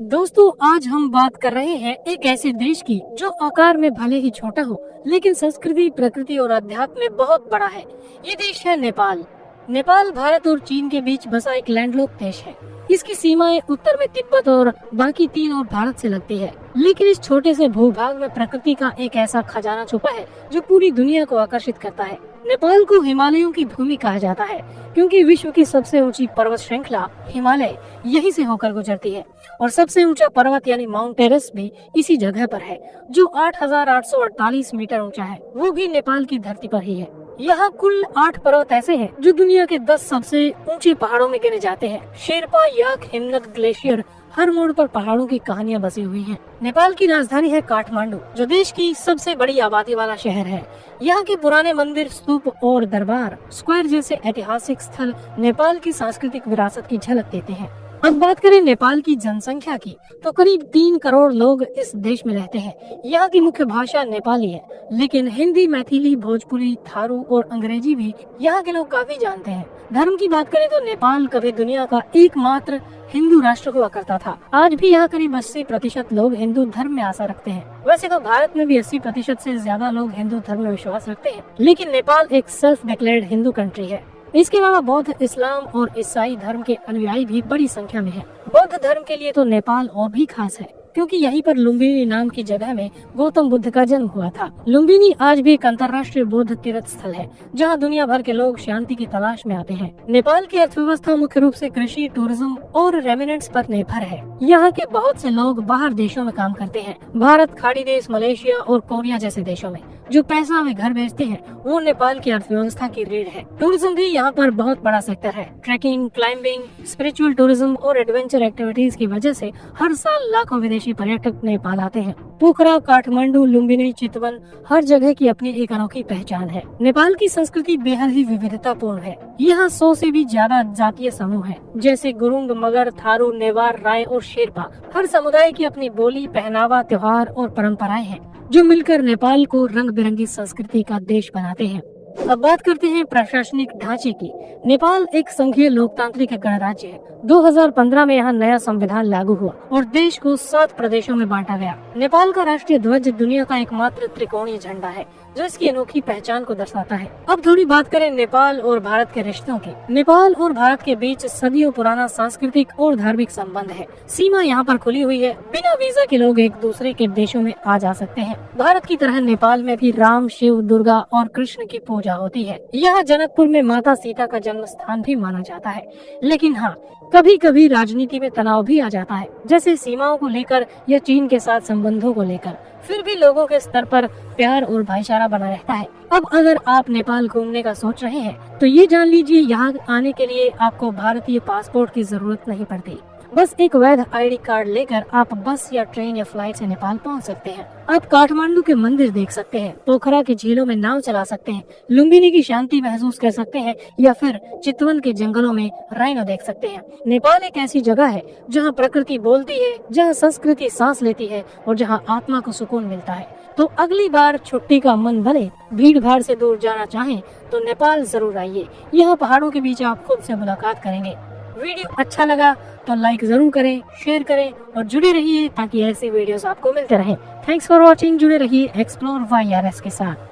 दोस्तों, आज हम बात कर रहे हैं एक ऐसे देश की जो आकार में भले ही छोटा हो, लेकिन संस्कृति, प्रकृति और अध्यात्म में बहुत बड़ा है। ये देश है नेपाल। नेपाल भारत और चीन के बीच बसा एक लैंडलॉक देश है। इसकी सीमाएं उत्तर में तिब्बत और बाकी 3 और भारत से लगती है। लेकिन इस छोटे से भूभाग में प्रकृति का एक ऐसा खजाना छुपा है जो पूरी दुनिया को आकर्षित करता है। नेपाल को हिमालयों की भूमि कहा जाता है क्योंकि विश्व की सबसे ऊंची पर्वत श्रृंखला हिमालय यहीं से होकर गुजरती है और सबसे ऊंचा पर्वत यानी माउंट एवरेस्ट भी इसी जगह पर है जो 8,848 मीटर ऊंचा है। वो भी नेपाल की धरती पर ही है। यहाँ कुल 8 पर्वत ऐसे हैं जो दुनिया के 10 सबसे ऊंचे पहाड़ों में गिने जाते हैं। शेरपा, याक, हिमनद ग्लेशियर, हर मोड़ पर पहाड़ों की कहानियां बसी हुई हैं। नेपाल की राजधानी है काठमांडू, जो देश की सबसे बड़ी आबादी वाला शहर है। यहाँ के पुराने मंदिर, स्तूप और दरबार स्क्वायर जैसे ऐतिहासिक स्थल नेपाल की सांस्कृतिक विरासत की झलक देते हैं। अब बात करें नेपाल की जनसंख्या की, तो करीब 3 करोड़ लोग इस देश में रहते हैं। यहाँ की मुख्य भाषा नेपाली है, लेकिन हिंदी, मैथिली, भोजपुरी, थारू और अंग्रेजी भी यहाँ के लोग काफी जानते हैं। धर्म की बात करें तो नेपाल कभी दुनिया का एकमात्र हिंदू राष्ट्र हुआ करता था। आज भी यहाँ करीब 80% लोग हिंदू धर्म में आस्था रखते हैं। वैसे तो भारत में भी 80% से ज्यादा लोग हिंदू धर्म में विश्वास रखते हैं, लेकिन नेपाल एक सेल्फ डिक्लेयर्ड हिंदू कंट्री है। इसके अलावा बौद्ध, इस्लाम और ईसाई धर्म के अनुयायी भी बड़ी संख्या में हैं। बौद्ध धर्म के लिए तो नेपाल और भी खास है क्योंकि यहीं पर लुम्बिनी नाम की जगह में गौतम बुद्ध का जन्म हुआ था। लुम्बिनी आज भी एक अंतर्राष्ट्रीय बौद्ध तीर्थ स्थल है जहां दुनिया भर के लोग शांति की तलाश में आते हैं। नेपाल की अर्थव्यवस्था मुख्य रूप से कृषि, टूरिज्म और रेमिनेंट्स पर निर्भर है। यहाँ के बहुत से लोग बाहर देशों में काम करते हैं। भारत, खाड़ी देश, मलेशिया और कोरिया जैसे देशों में जो पैसा वे घर भेजते हैं वो नेपाल की अर्थव्यवस्था की रीढ़ है। टूरिज्म भी यहाँ पर बहुत बड़ा सेक्टर है। ट्रैकिंग, क्लाइंबिंग, स्पिरिचुअल टूरिज्म और एडवेंचर एक्टिविटीज की वजह से हर साल लाखों विदेशी पर्यटक नेपाल आते हैं। पोखरा, काठमांडू, लुम्बिनी, चितवन, हर जगह की अपनी एक अनोखी पहचान है। नेपाल की संस्कृति बेहद ही विविधतापूर्ण है। यहाँ 100 से भी ज्यादा जातीय समूह है, जैसे गुरुंग, मगर, थारू, नेवार, राय और शेरपा। हर समुदाय की अपनी बोली, पहनावा, त्योहार और परंपराएं हैं जो मिलकर नेपाल को रंग बिरंगी संस्कृति का देश बनाते हैं। अब बात करते हैं प्रशासनिक ढांचे की। नेपाल एक संघीय लोकतांत्रिक गणराज्य है। 2015 में यहाँ नया संविधान लागू हुआ और देश को 7 प्रदेशों में बांटा गया। नेपाल का राष्ट्रीय ध्वज दुनिया का एकमात्र त्रिकोणीय झंडा है जो इसकी अनोखी पहचान को दर्शाता है। अब थोड़ी बात करें नेपाल और भारत के रिश्तों की। नेपाल और भारत के बीच सदियों पुराना सांस्कृतिक और धार्मिक संबंध है। सीमा यहाँ पर खुली हुई है। बिना वीजा के लोग एक दूसरे के देशों में आ जा सकते हैं। भारत की तरह नेपाल में भी राम, शिव, दुर्गा और कृष्ण की पूजा होती है। यहाँ जनकपुर में माता सीता का जन्म स्थान भी माना जाता है। लेकिन हाँ, कभी कभी राजनीति में तनाव भी आ जाता है, जैसे सीमाओं को लेकर या चीन के साथ संबंधों को लेकर। फिर भी लोगों के स्तर पर प्यार और भाईचारा बना रहता है। अब अगर आप नेपाल घूमने का सोच रहे हैं तो ये जान लीजिए, यहाँ आने के लिए आपको भारतीय पासपोर्ट की जरूरत नहीं पड़ती। बस एक वैध आईडी कार्ड लेकर आप बस या ट्रेन या फ्लाइट से नेपाल पहुंच सकते हैं। आप काठमांडू के मंदिर देख सकते हैं, पोखरा के झीलों में नाव चला सकते हैं, लुम्बिनी की शांति महसूस कर सकते हैं या फिर चितवन के जंगलों में राइनो देख सकते हैं। नेपाल एक ऐसी जगह है जहां प्रकृति बोलती है, जहां संस्कृति सांस लेती है और जहां आत्मा को सुकून मिलता है। तो अगली बार छुट्टी का मन बने, भीड़ भाड़ से दूर जाना चाहें तो नेपाल जरूर आइए। यहाँ पहाड़ों के बीच आप खुद से मुलाकात करेंगे। वीडियो अच्छा लगा तो लाइक जरूर करें, शेयर करें और जुड़े रहिए ताकि ऐसी वीडियोस आपको मिलते रहें। Thanks for watching. जुड़े रहिए एक्सप्लोर YRS के साथ।